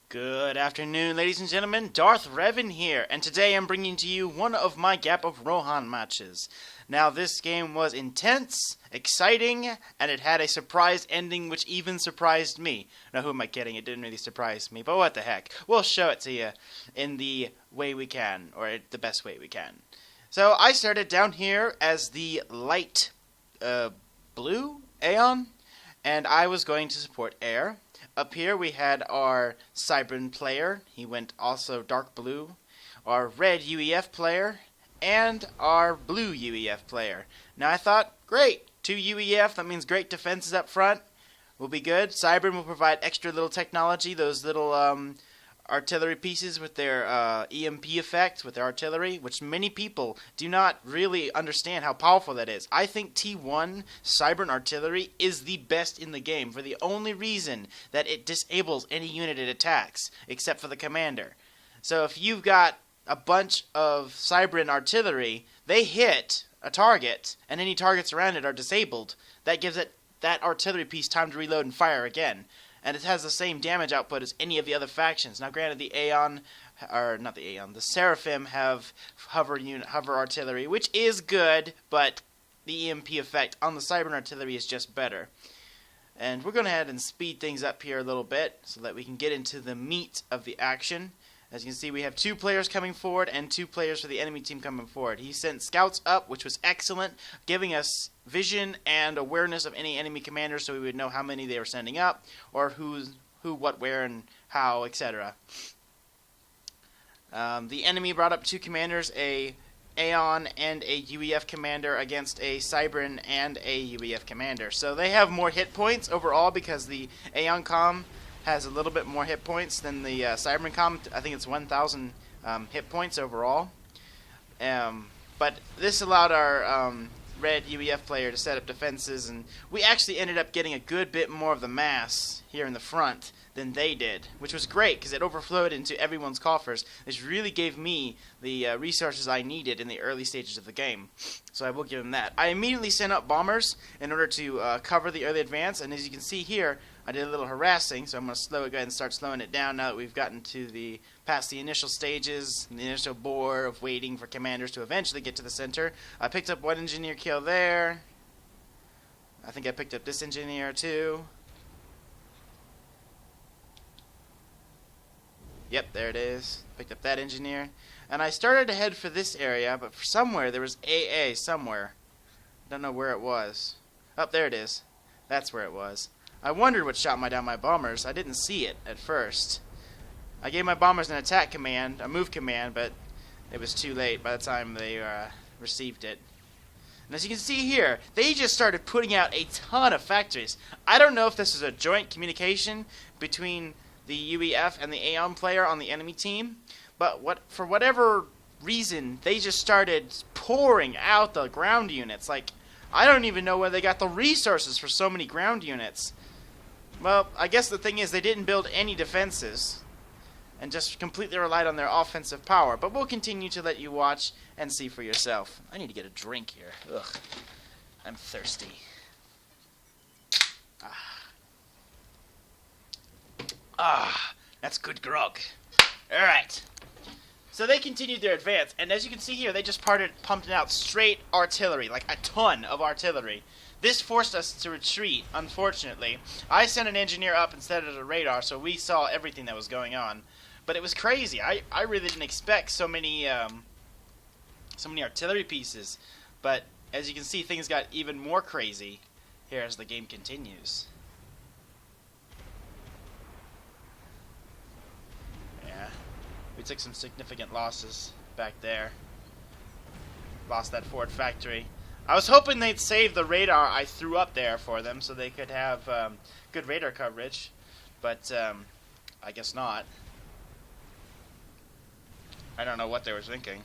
Good afternoon, ladies and gentlemen. DarthRevan here, and today I'm bringing to you one of my Gap of Rohan matches. Now, this game was intense, exciting, and it had a surprise ending which even surprised me. Now, who am I kidding? It didn't really surprise me, but what the heck. We'll show it to you in the way we can, or the best way we can. So, I started down here as the light blue Aeon, and I was going to support air. Up here we had our Cybran player, he went also dark blue, our red UEF player, and our blue UEF player. Now I thought, great, 2 UEF, that means great defenses up front, will be good. Cybran will provide extra little technology, those little artillery pieces with their EMP effect, with their artillery, which many people do not really understand how powerful that is. I think T1 Cybran artillery is the best in the game for the only reason that it disables any unit it attacks, except for the commander. So if you've got a bunch of Cybran artillery, they hit a target, and any targets around it are disabled. That gives it that artillery piece time to reload and fire again. And it has the same damage output as any of the other factions. Now, granted, the Aeon, or not the Aeon, the Seraphim have hover artillery, which is good, but the EMP effect on the Cybran artillery is just better. And we're going to head and speed things up here a little bit so that we can get into the meat of the action. As you can see, we have 2 players coming forward and 2 players for the enemy team coming forward. He sent scouts up, which was excellent, giving us vision and awareness of any enemy commanders so we would know how many they were sending up, or who, what, where, and how, etc. The enemy brought up 2 commanders, a Aeon and a UEF commander against a Cybran and a UEF commander. So they have more hit points overall because the Aeon comm has a little bit more hit points than the Cybran comm. I think it's 1,000 hit points overall. But this allowed our red UEF player to set up defenses, and we actually ended up getting a good bit more of the mass here in the front than they did, which was great because it overflowed into everyone's coffers. This really gave me the resources I needed in the early stages of the game, so I will give them that. I immediately sent up bombers in order to cover the early advance, and as you can see here, I did a little harassing, so I'm going to go ahead and start slowing it down now that we've gotten to past the initial stages, the initial bore of waiting for commanders to eventually get to the center. I picked up 1 engineer kill there. I think I picked up this engineer too. Yep, there it is. Picked up that engineer. And I started to head for this area, but for somewhere there was AA somewhere. Don't know where it was. Oh, there it is. That's where it was. I wondered what shot down my bombers. I didn't see it at first. I gave my bombers an attack command, a move command, but it was too late by the time they received it. And as you can see here, they just started putting out a ton of factories. I don't know if this is a joint communication between the UEF and the Aeon player on the enemy team, but for whatever reason, they just started pouring out the ground units. Like, I don't even know where they got the resources for so many ground units. Well, I guess the thing is they didn't build any defenses and just completely relied on their offensive power. But we'll continue to let you watch and see for yourself. I need to get a drink here. Ugh, I'm thirsty. That's good grog. Alright. So they continued their advance, and as you can see here, they just pumped out straight artillery, like a ton of artillery. This forced us to retreat, unfortunately. I sent an engineer up instead of a radar, so we saw everything that was going on. But it was crazy. I really didn't expect so many artillery pieces. But as you can see, things got even more crazy here as the game continues. Yeah, we took some significant losses back there. Lost that Ford factory. I was hoping they'd save the radar I threw up there for them so they could have good radar coverage, but I guess not. I don't know what they were thinking.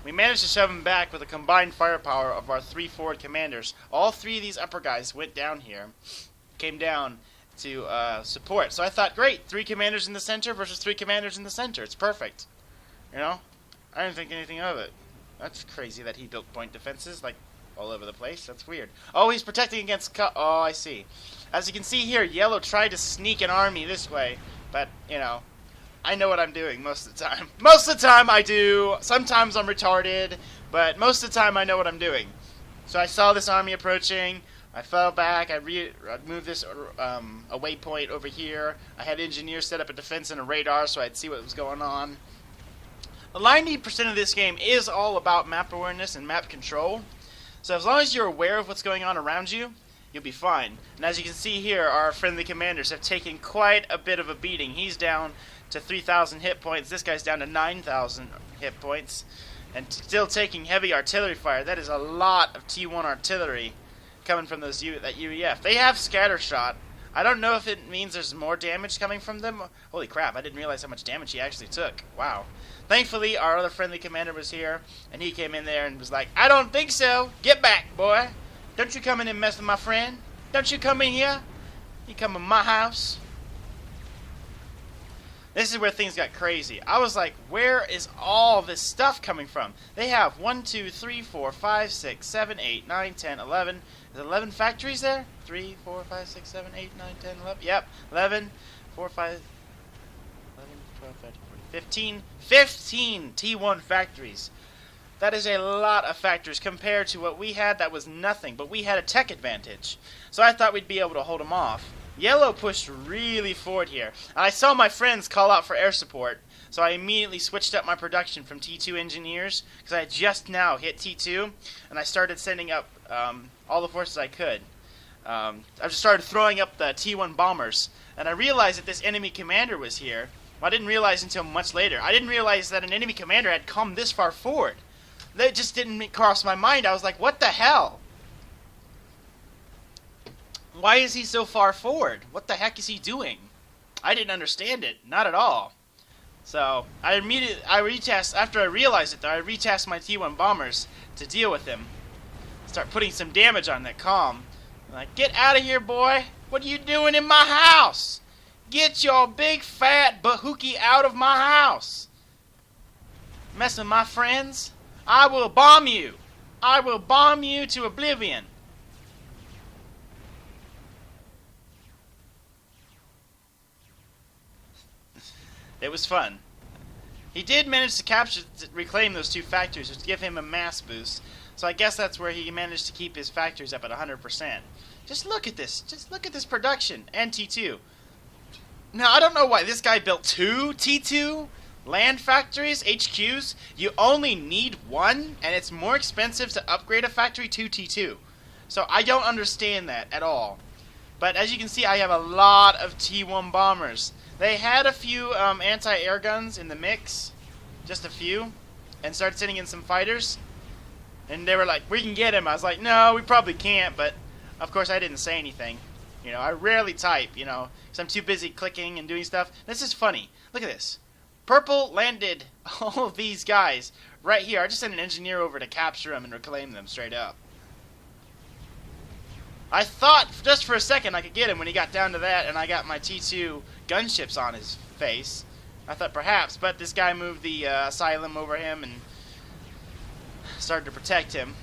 We managed to shove them back with the combined firepower of our 3 forward commanders. All 3 of these upper guys went down here, came down to support. So I thought, great, 3 commanders in the center versus 3 commanders in the center. It's perfect. You know? I didn't think anything of it. That's crazy that he built point defenses. Like, all over the place. That's weird. Oh, he's protecting against... Oh, I see. As you can see here, Yellow tried to sneak an army this way, but, you know, I know what I'm doing most of the time. Most of the time I do. Sometimes I'm retarded, but most of the time I know what I'm doing. So I saw this army approaching. I fell back. I moved this a waypoint over here. I had engineers set up a defense and a radar so I'd see what was going on. 90% of this game is all about map awareness and map control. So as long as you're aware of what's going on around you, you'll be fine. And as you can see here, our friendly commanders have taken quite a bit of a beating. He's down to 3,000 hit points. This guy's down to 9,000 hit points. And still taking heavy artillery fire. That is a lot of T1 artillery coming from those that UEF. They have scatter shot. I don't know if it means there's more damage coming from them. Holy crap, I didn't realize how much damage he actually took. Wow. Thankfully, our other friendly commander was here, and he came in there and was like, I don't think so. Get back, boy. Don't you come in and mess with my friend. Don't you come in here. You come in my house. This is where things got crazy. I was like, where is all this stuff coming from? They have 1, 2, 3, 4, 5, 6, 7, 8, 9, 10, 11. Is 11 factories there? 3, 4, 5, 6, 7, 8, 9, 10, 11. Yep, 11, 4, 5, 11, 12, 13, 14, 15 T1 factories. That is a lot of factories compared to what we had. That was nothing, but we had a tech advantage. So I thought we'd be able to hold them off. Yellow pushed really forward here. And I saw my friends call out for air support, so I immediately switched up my production from T2 engineers, because I had just now hit T2, and I started sending up all the forces I could. I just started throwing up the T1 bombers, and I realized that this enemy commander was here. Well, I didn't realize until much later. I didn't realize that an enemy commander had come this far forward. That just didn't cross my mind. I was like, what the hell? Why is he so far forward? What the heck is he doing? I didn't understand it. Not at all. So, after I realized it, though, I retasked my T1 bombers to deal with him. Start putting some damage on that comm. I'm like, get out of here, boy. What are you doing in my house? Get your big fat bahookie out of my house. Messing with my friends? I will bomb you. I will bomb you to oblivion. It was fun. He did manage to reclaim those 2 factories, which give him a mass boost. So I guess that's where he managed to keep his factories up at 100%. Just look at this. Just look at this production. And T2. Now, I don't know why this guy built 2 T2 land factories, HQs. You only need 1, and it's more expensive to upgrade a factory to T2. So I don't understand that at all. But as you can see, I have a lot of T1 bombers. They had a few anti-air guns in the mix, just a few, and started sending in some fighters. And they were like, we can get him. I was like, no, we probably can't, but of course I didn't say anything. You know, I rarely type, you know, because I'm too busy clicking and doing stuff. This is funny. Look at this. Purple landed all of these guys right here. I just sent an engineer over to capture them and reclaim them straight up. I thought just for a second I could get him when he got down to that, and I got my T2 gunships on his face. I thought perhaps, but this guy moved the asylum over him and started to protect him,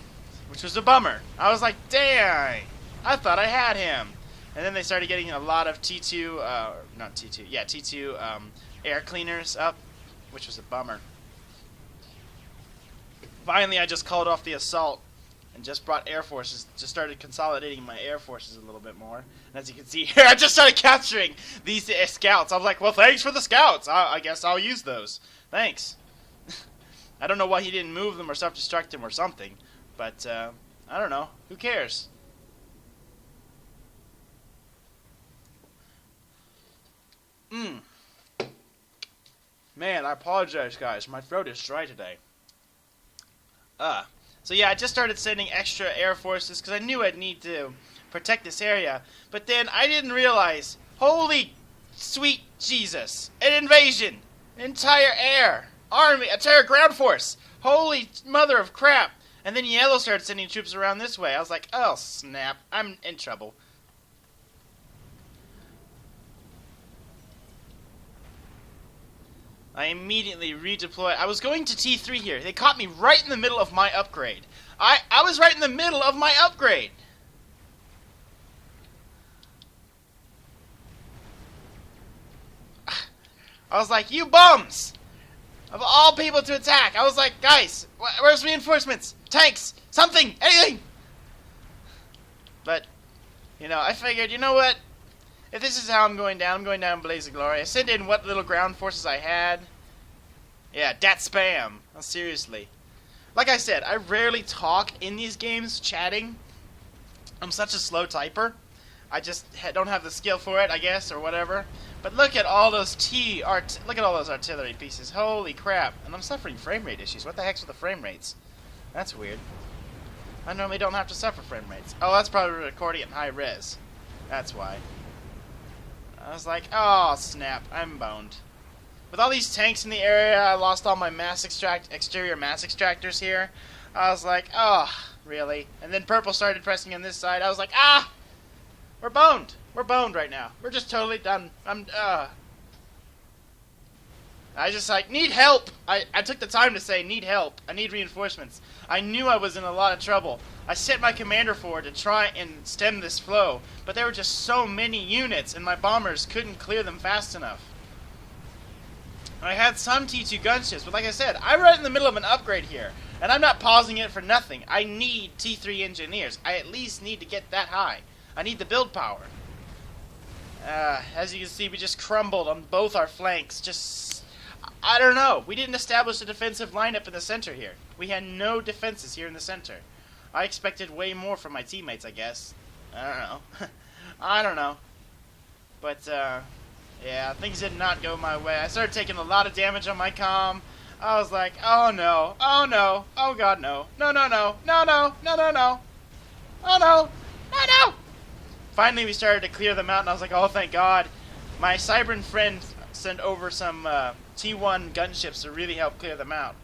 which was a bummer. I was like, dang, I thought I had him. And then they started getting a lot of T2, not T2, yeah, T2 air cleaners up, which was a bummer. Finally, I just called off the assault and just brought air forces, just started consolidating my air forces a little bit more. And as you can see here, I just started capturing these scouts. I was like, well, thanks for the scouts. I guess I'll use those. Thanks. I don't know why he didn't move them or self-destruct them or something, but I don't know. Who cares? Man, I apologize, guys. My throat is dry today. So yeah, I just started sending extra air forces because I knew I'd need to protect this area. But then I didn't realize, holy sweet Jesus, an invasion, an entire army, entire ground force. Holy mother of crap. And then Yellow started sending troops around this way. I was like, oh snap, I'm in trouble. I immediately redeployed. I was going to T3 here. They caught me right in the middle of my upgrade. I was right in the middle of my upgrade. I was like, you bums! Of all people to attack. I was like, guys, where's reinforcements? Tanks! Something! Anything! But, you know, I figured, you know what? If this is how I'm going down in blaze of glory. I sent in what little ground forces I had. Yeah, dat spam. Oh, seriously. Like I said, I rarely talk in these games, chatting. I'm such a slow typer. I just don't have the skill for it, I guess, or whatever. But look at all those look at all those artillery pieces. Holy crap. And I'm suffering frame rate issues. What the heck's with the frame rates? That's weird. I normally don't have to suffer frame rates. Oh, that's probably recording at high res. That's why. I was like, oh, snap. I'm boned. With all these tanks in the area, I lost all my exterior mass extractors here. I was like, oh, really? And then purple started pressing on this side. I was like, ah! We're boned. We're boned right now. We're just totally done. I just like, need help. I took the time to say, need help. I need reinforcements. I knew I was in a lot of trouble. I sent my commander forward to try and stem this flow, but there were just so many units, and my bombers couldn't clear them fast enough. I had some T2 gunships, but like I said, I'm right in the middle of an upgrade here, and I'm not pausing it for nothing. I need T3 engineers. I at least need to get that high. I need the build power. As you can see, we just crumbled on both our flanks. Just, I don't know. We didn't establish a defensive lineup in the center here. We had no defenses here in the center. I expected way more from my teammates, I guess. I don't know. I don't know. But, yeah, things did not go my way. I started taking a lot of damage on my comm. I was like, oh no, oh no, oh god no, no, no, no, no, no, no, no, no, oh no, no, no. Finally we started to clear them out, and I was like, oh thank god. My Cybran friend sent over some T1 gunships to really help clear them out.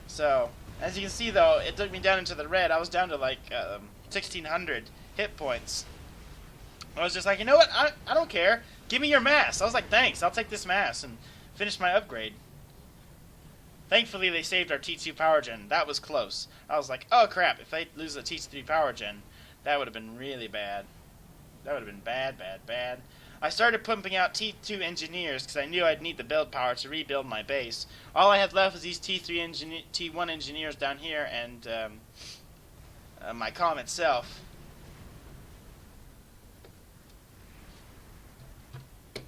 So, as you can see though, it took me down into the red. I was down to like 1,600 hit points. I was just like, you know what, I don't care. Give me your mass. I was like, thanks, I'll take this mass and finish my upgrade. Thankfully, they saved our T2 power gen. That was close. I was like, oh crap, if they lose the T3 power gen, that would have been really bad. That would have been bad, bad, bad. I started pumping out T2 engineers because I knew I'd need the build power to rebuild my base. All I had left was these T1 engineers down here and my comm itself.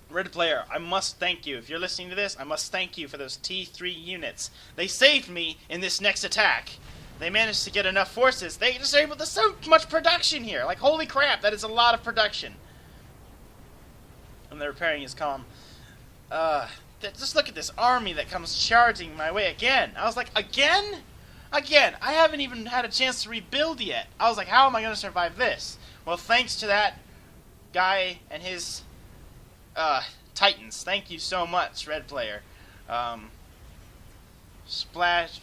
Red player, I must thank you. If you're listening to this, I must thank you for those T3 units. They saved me in this next attack. They managed to get enough forces. They just able to so much production here. Like, holy crap, that is a lot of production. And they're repairing his comm. Just look at this army that comes charging my way again. I was like, again? Again, I haven't even had a chance to rebuild yet. I was like, how am I going to survive this? Well, thanks to that guy and his Titans. Thank you so much, Red player. Splash.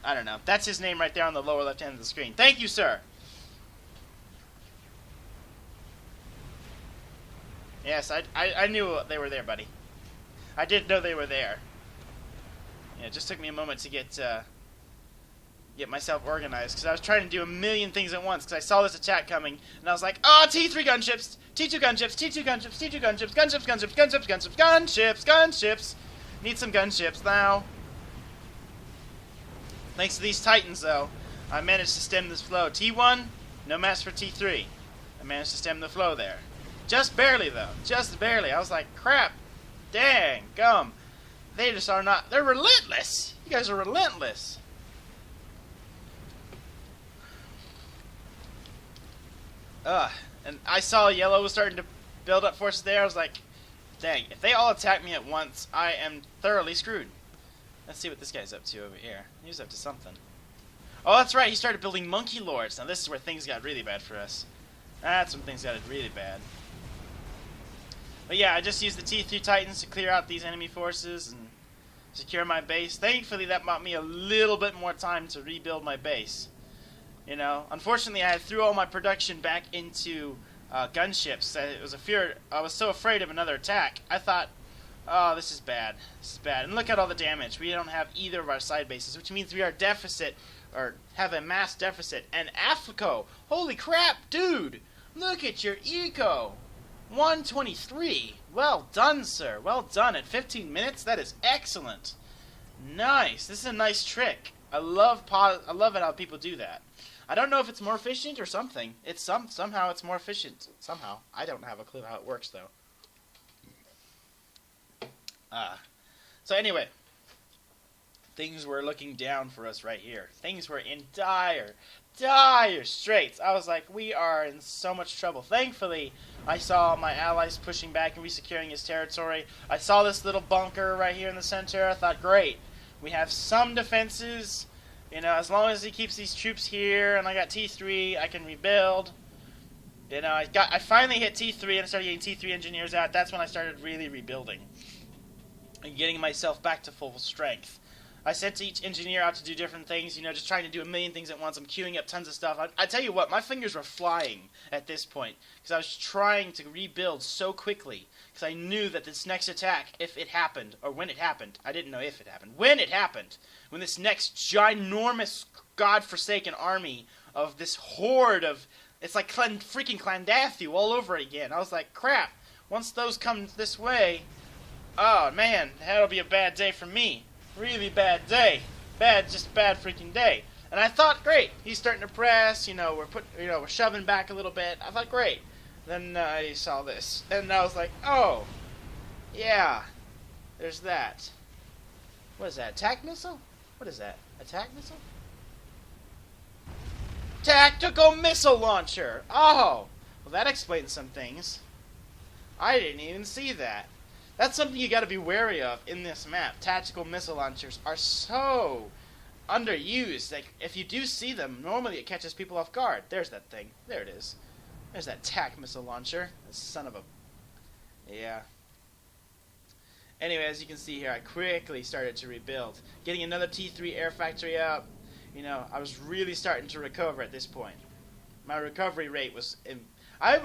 I don't know. That's his name right there on the lower left hand of the screen. Thank you, sir. Yes, I knew they were there, buddy. I did know they were there. Yeah, it just took me a moment to get myself organized, because I was trying to do a million things at once, because I saw this attack coming, and I was like, oh, T3 gunships, T2 gunships, T2 gunships, T2 gunships, gunships, gunships, gunships, gunships, gunships, gunships. Need some gunships now. Thanks to these Titans, though, I managed to stem this flow. T1, no match for T3. I managed to stem the flow there. Just barely, though. Just barely. I was like, crap. Dang, gum. They just are not... They're relentless. You guys are relentless. And I saw yellow was starting to build up forces there. I was like, dang, if they all attack me at once, I am thoroughly screwed. Let's see what this guy's up to over here. He was up to something. Oh, that's right. He started building monkey lords. Now, this is where things got really bad for us. That's when things got really bad. But yeah, I just used the T3 Titans to clear out these enemy forces and secure my base. Thankfully, that bought me a little bit more time to rebuild my base. You know, unfortunately, I threw all my production back into gunships. I was so afraid of another attack. I thought, Oh, this is bad. This is bad. And look at all the damage. We don't have either of our side bases, which means we are deficit, or have a mass deficit. And Africo, holy crap, dude! Look at your eco! 123. Well done, sir. Well done. At 15 minutes, that is excellent. Nice. This is a nice trick. I love it how people do that. I don't know if it's more efficient or something. It's somehow it's more efficient. Somehow. I don't have a clue how it works, though. So anyway, things were looking down for us right here. Things were in dire straits. I was like, we are in so much trouble. Thankfully, I saw my allies pushing back and resecuring his territory. I saw this little bunker right here in the center. I thought, great, we have some defenses. You know, as long as he keeps these troops here, and I got T3, I can rebuild. You know, I finally hit T3 and I started getting T3 engineers out. That's when I started really rebuilding and getting myself back to full strength. I sent each engineer out to do different things, you know, just trying to do a million things at once. I'm queuing up tons of stuff. I tell you what, my fingers were flying at this point because I was trying to rebuild so quickly because I knew that this next attack, if it happened, or when it happened, I didn't know if it happened, when it happened, when this next ginormous godforsaken army of this horde of, it's like freaking Clandathu all over again. I was like, crap, once those come this way, oh man, that'll be a bad day for me. Really bad day. Just bad freaking day. And I thought, great, he's starting to press, you know, we're shoving back a little bit. I thought, great. Then I saw this. And I was like, oh, yeah, there's that. What is that, attack missile? What is that, attack missile? Tactical missile launcher! Oh, well that explains some things. I didn't even see that. That's something you got to be wary of in this map. Tactical missile launchers are so underused. Like, if you do see them, normally it catches people off guard. There's that thing. There it is. There's that TAC missile launcher. The son of a... Yeah. Anyway, as you can see here, I quickly started to rebuild. Getting another T3 air factory up. You know, I was really starting to recover at this point. My recovery rate was... I'm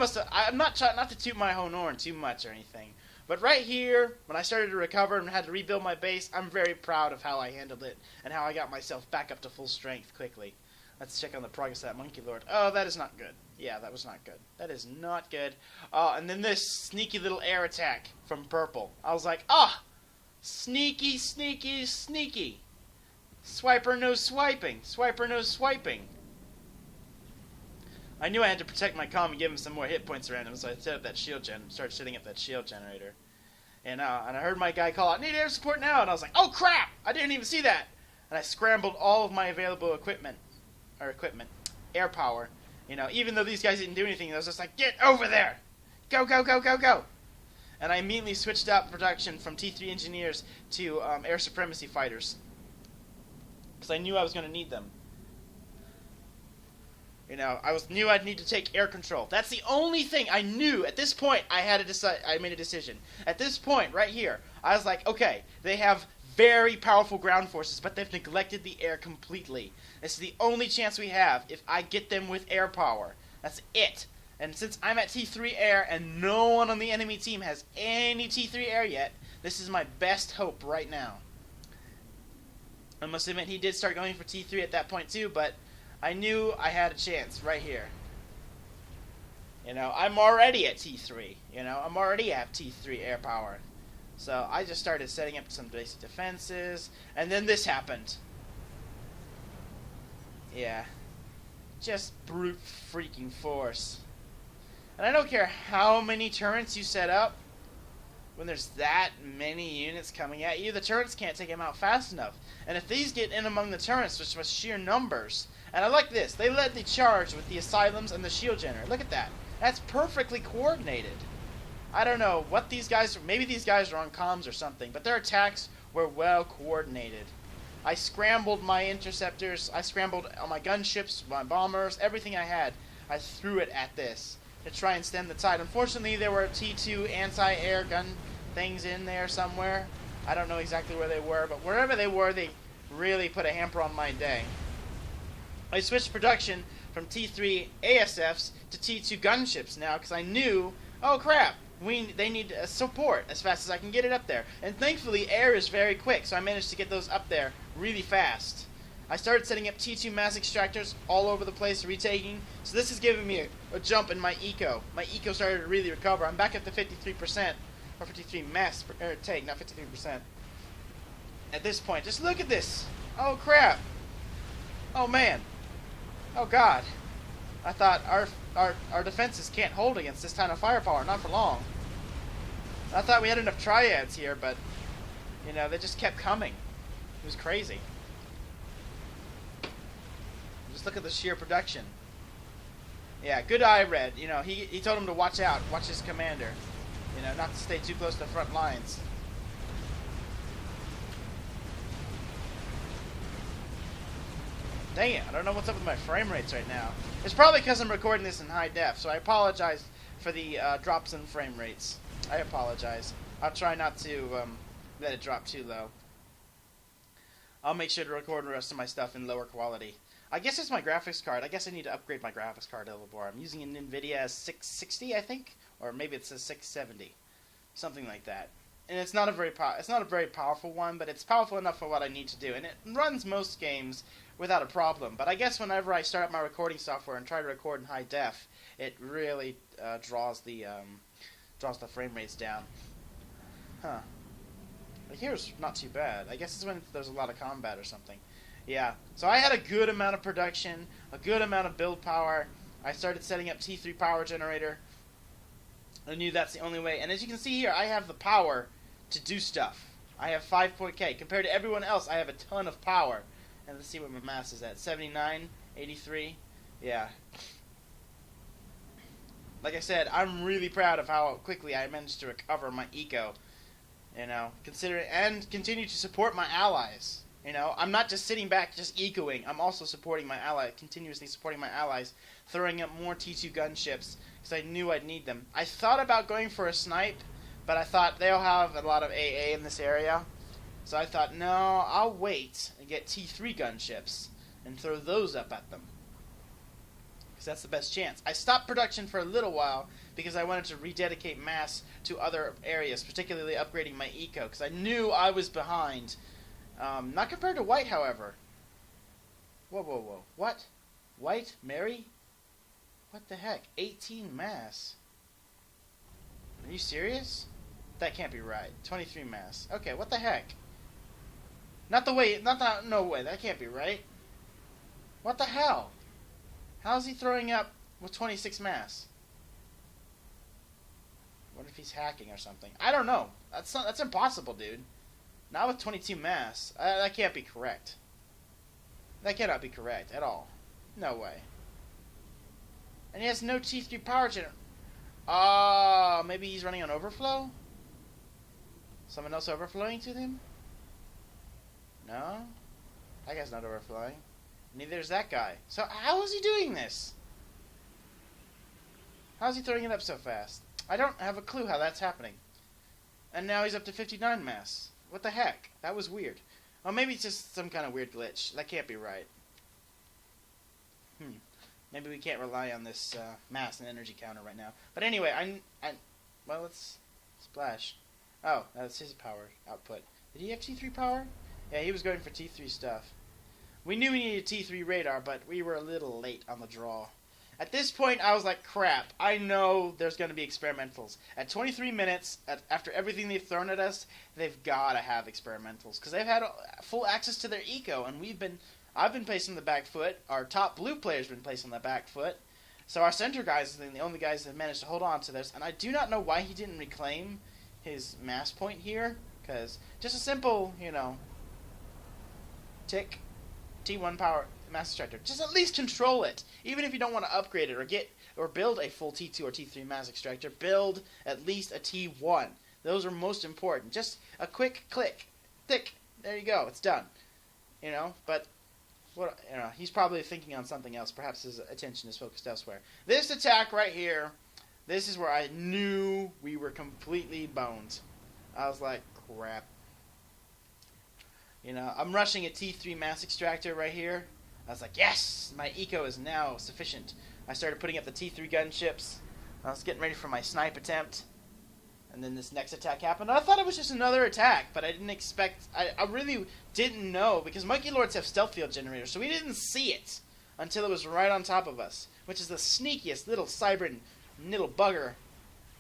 not to toot my own horn too much or anything. But right here, when I started to recover and had to rebuild my base, I'm very proud of how I handled it and how I got myself back up to full strength quickly. Let's check on the progress of that Monkey Lord. Oh, that is not good. Yeah, that was not good. That is not good. And then this sneaky little air attack from Purple. I was like, sneaky, sneaky, sneaky. Swiper no swiping. Swiper no swiping. I knew I had to protect my comm and give him some more hit points around him, so I started setting up that shield generator. And I heard my guy call out, "Need air support now!" And I was like, "Oh crap! I didn't even see that!" And I scrambled all of my available air power. You know, even though these guys didn't do anything, I was just like, "Get over there! Go, go, go, go, go!" And I immediately switched out production from T3 engineers to air supremacy fighters. Because I knew I was going to need them. You know, knew I'd need to take air control. That's the only thing I knew at this point. I made a decision. At this point, right here, I was like, okay, they have very powerful ground forces, but they've neglected the air completely. This is the only chance we have if I get them with air power. That's it. And since I'm at T3 air and no one on the enemy team has any T3 air yet, this is my best hope right now. I must admit he did start going for T3 at that point too, but I knew I had a chance right here. You know, I'm already at T3. You know, I'm already at T3 air power. So I just started setting up some basic defenses, and then this happened. Yeah. Just brute freaking force. And I don't care how many turrets you set up, when there's that many units coming at you, the turrets can't take them out fast enough. And if these get in among the turrets, which was sheer numbers, and I like this, they led the charge with the asylums and the shield generator. Look at that. That's perfectly coordinated. I don't know what these guys, maybe these guys are on comms or something, but their attacks were well coordinated. I scrambled my interceptors, I scrambled my gunships, my bombers, everything I had. I threw it at this to try and stem the tide. Unfortunately, there were T2 anti-air gun things in there somewhere. I don't know exactly where they were, but wherever they were, they really put a hamper on my day. I switched production from T3 ASFs to T2 gunships now because I knew, oh crap, They need support as fast as I can get it up there. And thankfully, air is very quick, so I managed to get those up there really fast. I started setting up T2 mass extractors all over the place, retaking. So this is giving me a jump in my eco. My eco started to really recover. I'm back up to 53%, or 53 mass per take, not 53%. At this point, just look at this. Oh crap. Oh man. Oh god. I thought our defenses can't hold against this kind of firepower, not for long. I thought we had enough triads here, but you know, they just kept coming. It was crazy. Just look at the sheer production. Yeah, good eye, Red. You know, he told him to watch out, watch his commander. You know, not to stay too close to the front lines. Dang it, I don't know what's up with my frame rates right now. It's probably because I'm recording this in high def, so I apologize for the drops in frame rates. I apologize. I'll try not to let it drop too low. I'll make sure to record the rest of my stuff in lower quality. I guess it's my graphics card. I guess I need to upgrade my graphics card a little more. I'm using an NVIDIA 660, I think, or maybe it's a 670, something like that. And it's not a very powerful one, but it's powerful enough for what I need to do, and it runs most games without a problem. But I guess whenever I start up my recording software and try to record in high def, it really draws the frame rates down. Huh. But here's not too bad. I guess it's when there's a lot of combat or something. Yeah. So I had a good amount of production, a good amount of build power. I started setting up T3 power generator. I knew that's the only way. And as you can see here, I have the power to do stuff. I have 5.K. Compared to everyone else, I have a ton of power. And let's see what my mass is at. 79, 83. Yeah. Like I said, I'm really proud of how quickly I managed to recover my eco. You know, considering and continue to support my allies. You know, I'm not just sitting back just ecoing. I'm also supporting my allies, continuously supporting my allies, throwing up more T2 gunships because I knew I'd need them. I thought about going for a snipe, but I thought they'll have a lot of AA in this area. So I thought, no, I'll wait and get T3 gunships and throw those up at them. Because that's the best chance. I stopped production for a little while because I wanted to rededicate mass to other areas, particularly upgrading my eco, because I knew I was behind. Not compared to White, however. Whoa, whoa, whoa. What? White? Mary? What the heck? 18 mass. Are you serious? That can't be right. 23 mass. Okay, what the heck? Not the way, no way, that can't be right. What the hell? How is he throwing up with 26 mass? What if he's hacking or something? I don't know. That's impossible, dude. Not with 22 mass. That can't be correct. That cannot be correct at all. No way. And he has no T3 power generator. Oh, maybe he's running on overflow? Someone else overflowing to him? No? That guy's not overflowing. Neither is that guy. So how is he doing this? How is he throwing it up so fast? I don't have a clue how that's happening. And now he's up to 59 mass. What the heck? That was weird. Oh, maybe it's just some kind of weird glitch. That can't be right. Maybe we can't rely on this mass and energy counter right now. But anyway, well, let's splash. Oh, that's his power output. Did he have T3 power? Yeah, he was going for T3 stuff. We knew we needed T3 radar, but we were a little late on the draw. At this point, I was like, crap, I know there's going to be experimentals. At 23 minutes, after everything they've thrown at us, they've got to have experimentals. Because they've had full access to their eco, and I've been placed on the back foot. Our top blue player's been placed on the back foot. So our center guys are the only guys that have managed to hold on to this. And I do not know why he didn't reclaim his mass point here. Because just a simple, you know, tick, T1 power mass extractor. Just at least control it. Even if you don't want to upgrade it or build a full T2 or T3 mass extractor, build at least a T1. Those are most important. Just a quick click. Tick. There you go. It's done. You know, but what, you know, he's probably thinking on something else. Perhaps his attention is focused elsewhere. This attack right here, this is where I knew we were completely boned. I was like, crap. You know, I'm rushing a T3 mass extractor right here. I was like, yes, my eco is now sufficient. I started putting up the T3 gunships. I was getting ready for my snipe attempt. And then this next attack happened. I thought it was just another attack, but I didn't expect... I really didn't know, because Monkey Lords have stealth field generators, so we didn't see it until it was right on top of us, which is the sneakiest little Cybern little bugger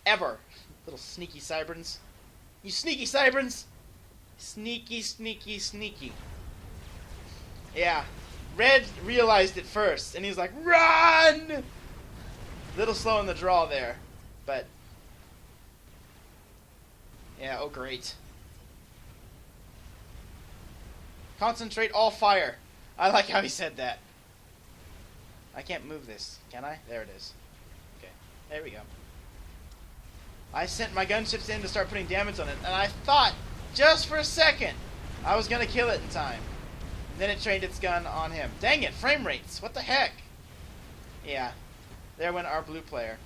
ever. Little sneaky Cyberns. You sneaky Cyberns! Sneaky, sneaky, sneaky. Yeah. Red realized it first, and he was like, run! Little slow in the draw there, but... yeah, oh great. Concentrate all fire. I like how he said that. I can't move this, can I? There it is. Okay, there we go. I sent my gunships in to start putting damage on it, and I thought, just for a second, I was going to kill it in time. Then it trained its gun on him. Dang it, frame rates, what the heck? Yeah, there went our blue player.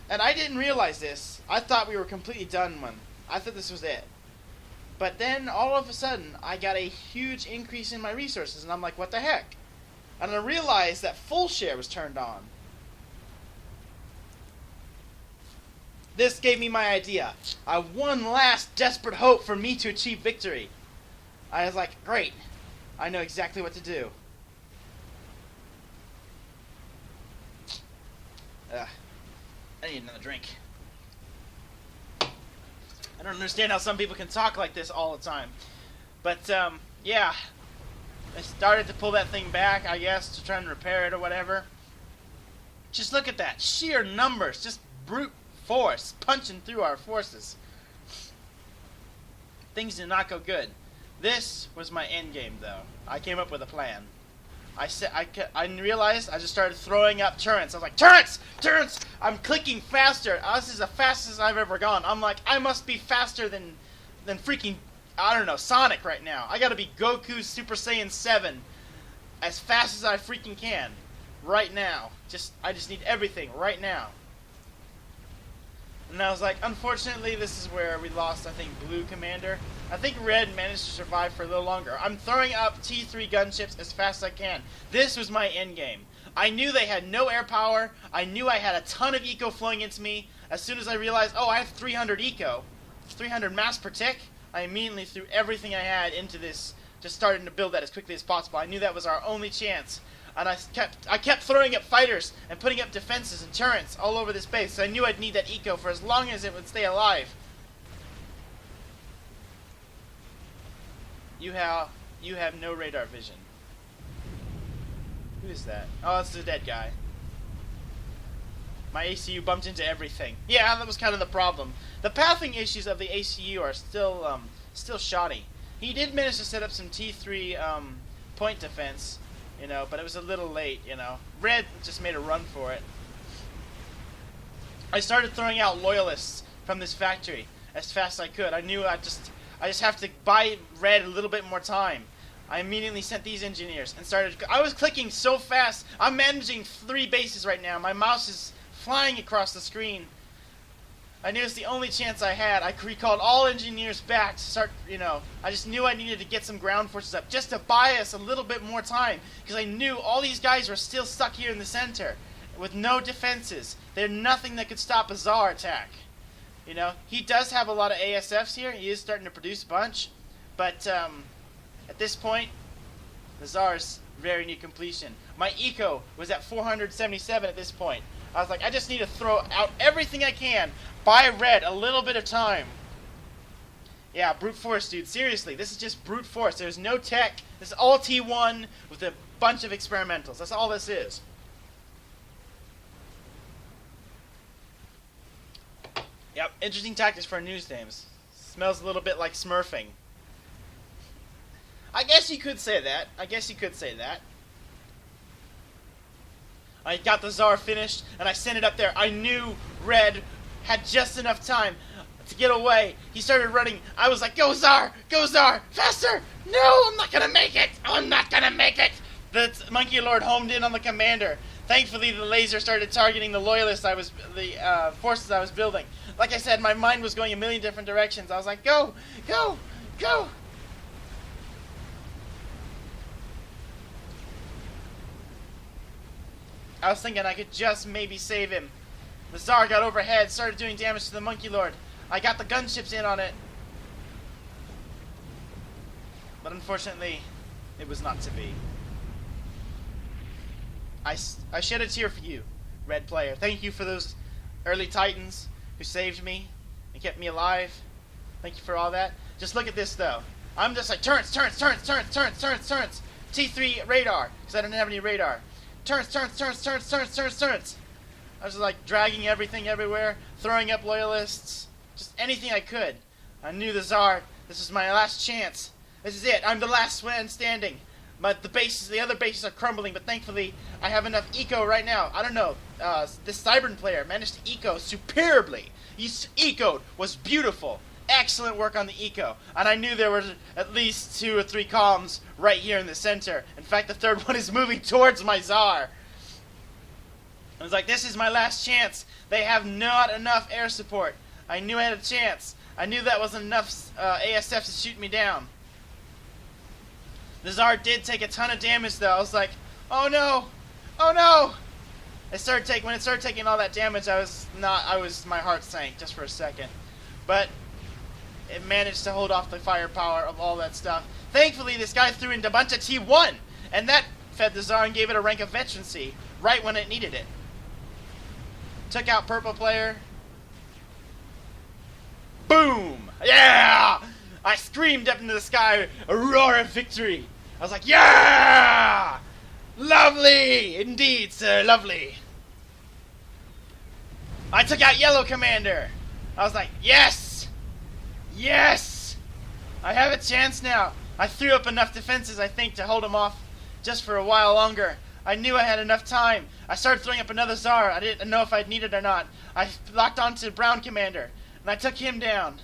And I didn't realize this. I thought we were completely done one. I thought this was it. But then, all of a sudden, I got a huge increase in my resources, and I'm like, what the heck? And I realized that full share was turned on. This gave me my idea. One last desperate hope for me to achieve victory. I was like, great. I know exactly what to do. I need another drink. I don't understand how some people can talk like this all the time. But, yeah. I started to pull that thing back, I guess, to try and repair it or whatever. Just look at that. Sheer numbers. Just brute force punching through our forces. Things did not go good. This was my end game, though. I came up with a plan. I realized I just started throwing up turrets. I was like, turrets! Turrets! I'm clicking faster. This is the fastest I've ever gone. I'm like, I must be faster than freaking, I don't know, Sonic right now. I gotta be Goku Super Saiyan 7 as fast as I freaking can. Right now. I just need everything right now. And I was like, unfortunately, this is where we lost, I think, Blue Commander. I think Red managed to survive for a little longer. I'm throwing up T3 gunships as fast as I can. This was my end game. I knew they had no air power. I knew I had a ton of eco flowing into me. As soon as I realized, oh, I have 300 eco, 300 mass per tick, I immediately threw everything I had into this, just starting to build that as quickly as possible. I knew that was our only chance. And I kept throwing up fighters and putting up defenses and turrets all over this base. So I knew I'd need that eco for as long as it would stay alive. You have no radar vision. Who is that? Oh, it's the dead guy. My ACU bumped into everything. Yeah, that was kind of the problem. The pathing issues of the ACU are still shoddy. He did manage to set up some T3 point defense. You know, but it was a little late, you know. Red just made a run for it. I started throwing out loyalists from this factory as fast as I could. I knew I just have to buy Red a little bit more time. I immediately sent these engineers and started... I was clicking so fast. I'm managing 3 bases right now. My mouse is flying across the screen. I knew it was the only chance I had. I recalled all engineers back to start, you know, I just knew I needed to get some ground forces up just to buy us a little bit more time, because I knew all these guys were still stuck here in the center with no defenses. There's nothing that could stop a Tsar attack. You know, he does have a lot of ASFs here. He is starting to produce a bunch, but at this point, the Tsar's very near completion. My eco was at 477 at this point. I was like, I just need to throw out everything I can. Buy Red a little bit of time. Yeah, brute force, dude. Seriously, this is just brute force. There's no tech. This is all T1 with a bunch of experimentals. That's all this is. Yep, interesting tactics for news names. Smells a little bit like smurfing. I guess you could say that. I got the Tsar finished, and I sent it up there. I knew Red had just enough time to get away. He started running. I was like, go Tsar! Go Tsar! Faster! No, I'm not gonna make it! The Monkey Lord homed in on the commander. Thankfully, the laser started targeting the loyalists the forces I was building. Like I said, my mind was going a million different directions. I was like, go! Go! Go! I was thinking I could just maybe save him. The Tsar got overhead, started doing damage to the Monkey Lord. I got the gunships in on it. But unfortunately, it was not to be. I shed a tear for you, Red player. Thank you for those early Titans who saved me and kept me alive. Thank you for all that. Just look at this, though. I'm just like, turns. T3 radar, because I didn't have any radar. Turns. I was just like dragging everything everywhere, throwing up loyalists, just anything I could. I knew the Tsar, this is my last chance. This is it. I'm the last one standing. But the other bases are crumbling, but thankfully I have enough eco right now. I don't know. This Cybern player managed to eco superbly. He ecoed, was beautiful. Excellent work on the eco. And I knew there were at least 2 or 3 columns right here in the center. In fact, the third one is moving towards my Tsar. I was like, this is my last chance. They have not enough air support. I knew I had a chance. I knew that wasn't enough ASFs to shoot me down. The Tsar did take a ton of damage, though. I was like, oh no! Oh no! When it started taking all that damage, my heart sank just for a second. But it managed to hold off the firepower of all that stuff. Thankfully, this guy threw in a bunch of T1, and that fed the Tsar and gave it a rank of veterancy right when it needed it. Took out purple player. Boom! Yeah! I screamed up into the sky, a roar of victory. I was like, yeah! Lovely! Indeed, sir, lovely. I took out yellow commander. I was like, yes! Yes! I have a chance now. I threw up enough defenses, I think, to hold him off just for a while longer. I knew I had enough time. I started throwing up another Tsar. I didn't know if I'd need it or not. I locked onto brown commander, and I took him down.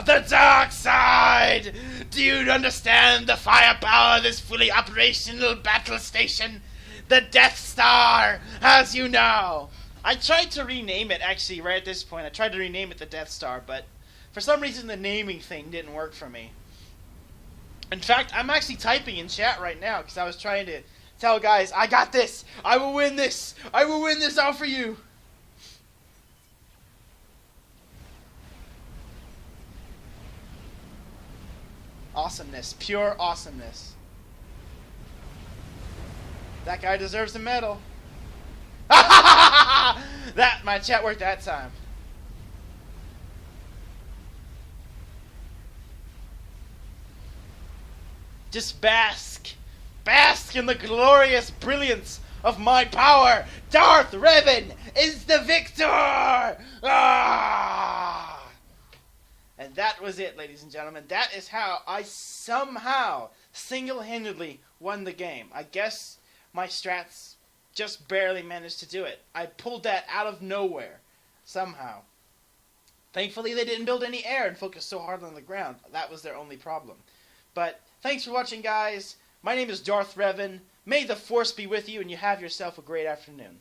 The dark side! Do you understand the firepower of this fully operational battle station? The Death Star, as you know. I tried to rename it, actually, right at this point. I tried to rename it the Death Star, but for some reason the naming thing didn't work for me. In fact, I'm actually typing in chat right now because I was trying to tell guys, I got this! I will win this! I will win this all for you! Awesomeness. Pure awesomeness. That guy deserves a medal. My chat worked that time. Just bask. Bask in the glorious brilliance of my power. DarthRevan is the victor! Ah! And that was it, ladies and gentlemen. That is how I somehow, single-handedly won the game. I guess my strats just barely managed to do it. I pulled that out of nowhere, somehow. Thankfully, they didn't build any air and focus so hard on the ground. That was their only problem. But thanks for watching, guys. My name is DarthRevan. May the Force be with you, and you have yourself a great afternoon.